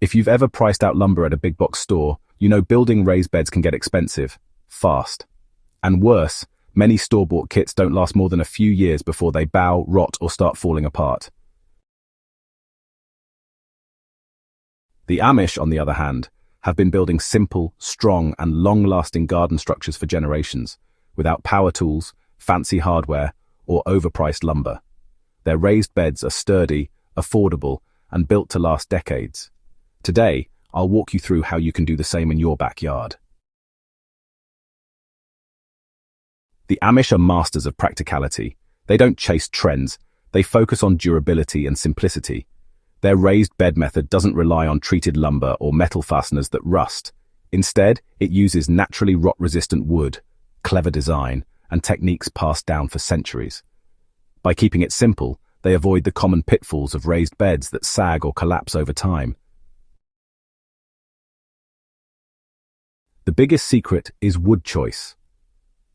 If you've ever priced out lumber at a big box store, you know building raised beds can get expensive, fast. And worse, many store-bought kits don't last more than a few years before they bow, rot, or start falling apart. The Amish, on the other hand, have been building simple, strong, and long-lasting garden structures for generations, without power tools, fancy hardware, or overpriced lumber. Their raised beds are sturdy, affordable, and built to last decades. Today, I'll walk you through how you can do the same in your backyard. The Amish are masters of practicality. They don't chase trends, they focus on durability and simplicity. Their raised bed method doesn't rely on treated lumber or metal fasteners that rust. Instead, it uses naturally rot-resistant wood, clever design, and techniques passed down for centuries. By keeping it simple, they avoid the common pitfalls of raised beds that sag or collapse over time. The biggest secret is wood choice.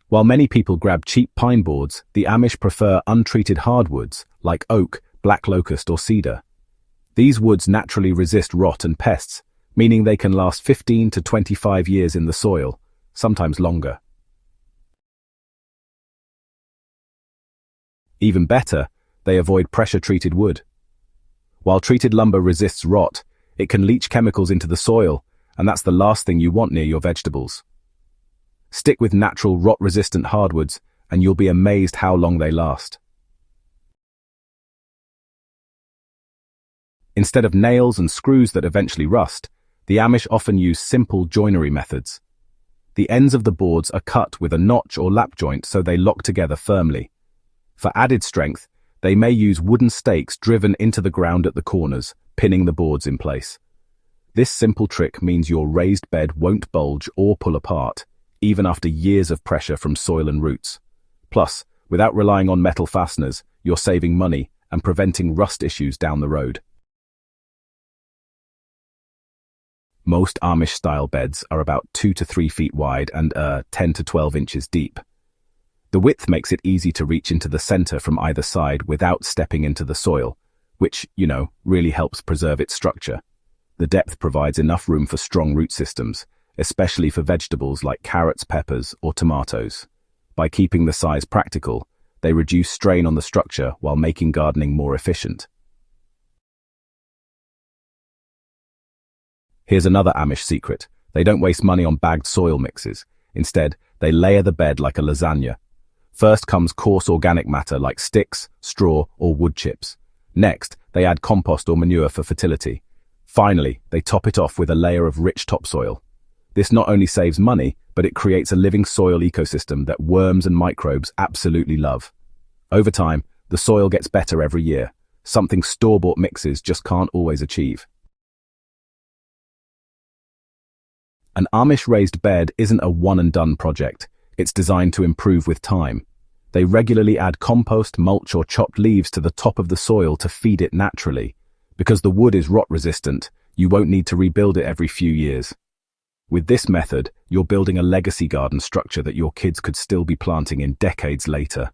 While many people grab cheap pine boards, the Amish prefer untreated hardwoods like oak, black locust, or cedar. These woods naturally resist rot and pests, meaning they can last 15 to 25 years in the soil, sometimes longer. Even better, they avoid pressure-treated wood. While treated lumber resists rot, it can leach chemicals into the soil, and that's the last thing you want near your vegetables. Stick with natural rot-resistant hardwoods, and you'll be amazed how long they last. Instead of nails and screws that eventually rust, the Amish often use simple joinery methods. The ends of the boards are cut with a notch or lap joint so they lock together firmly. For added strength, they may use wooden stakes driven into the ground at the corners, pinning the boards in place. This simple trick means your raised bed won't bulge or pull apart, even after years of pressure from soil and roots. Plus, without relying on metal fasteners, you're saving money and preventing rust issues down the road. Most Amish-style beds are about 2 to 3 feet wide and 10 to 12 inches deep. The width makes it easy to reach into the center from either side without stepping into the soil, which, really helps preserve its structure. The depth provides enough room for strong root systems, especially for vegetables like carrots, peppers, or tomatoes. By keeping the size practical, they reduce strain on the structure while making gardening more efficient. Here's another Amish secret. They don't waste money on bagged soil mixes. Instead, they layer the bed like a lasagna. First comes coarse organic matter like sticks, straw, or wood chips. Next, they add compost or manure for fertility. Finally, they top it off with a layer of rich topsoil. This not only saves money, but it creates a living soil ecosystem that worms and microbes absolutely love. Over time, the soil gets better every year, something store-bought mixes just can't always achieve. An Amish raised bed isn't a one-and-done project. It's designed to improve with time. They regularly add compost, mulch, or chopped leaves to the top of the soil to feed it naturally. Because the wood is rot-resistant, you won't need to rebuild it every few years. With this method, you're building a legacy garden structure that your kids could still be planting in decades later.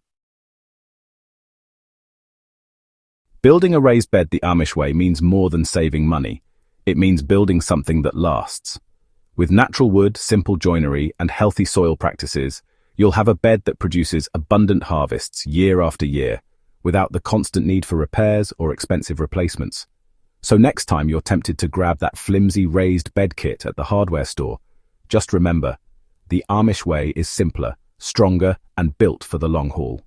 Building a raised bed the Amish way means more than saving money. It means building something that lasts. With natural wood, simple joinery, and healthy soil practices, you'll have a bed that produces abundant harvests year after year, without the constant need for repairs or expensive replacements. So next time you're tempted to grab that flimsy raised bed kit at the hardware store, just remember, the Amish way is simpler, stronger, and built for the long haul.